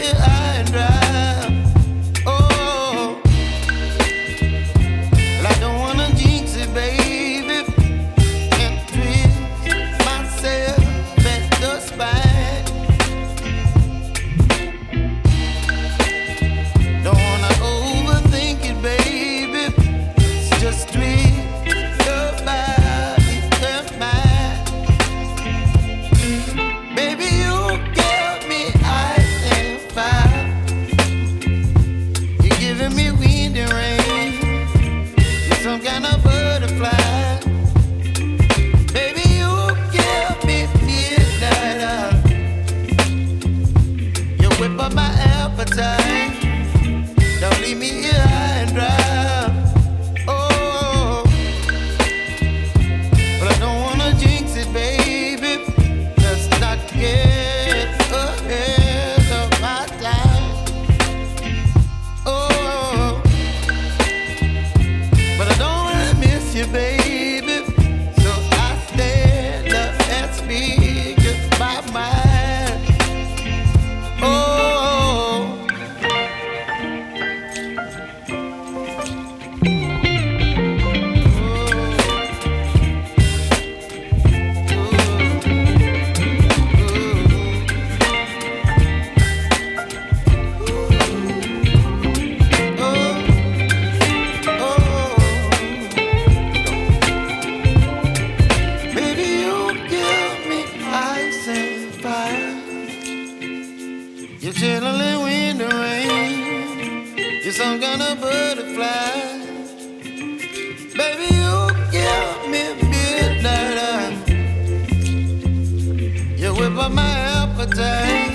here high and dry. Oh, well, I don't wanna jinx it, baby, and twist myself at the spine. Don't wanna overthink it, baby. It's just twist your body and mine. Baby, you give me ice and fire. You're giving me wind and rain. You're some kind of butterfly. Baby, you give me midnight. You whip up my appetite. Don't leave me here high and dry. Oh, but I don't wanna jinx it, baby. Let's not get ahead of my time. Oh, but I don't wanna miss you, baby. So I stand up and speak my mind. Oh. Baby, you give me ice and fire. You're chilling wind and rain. You're some kind of butterfly. Baby, you give me midnight. You whip up my appetite.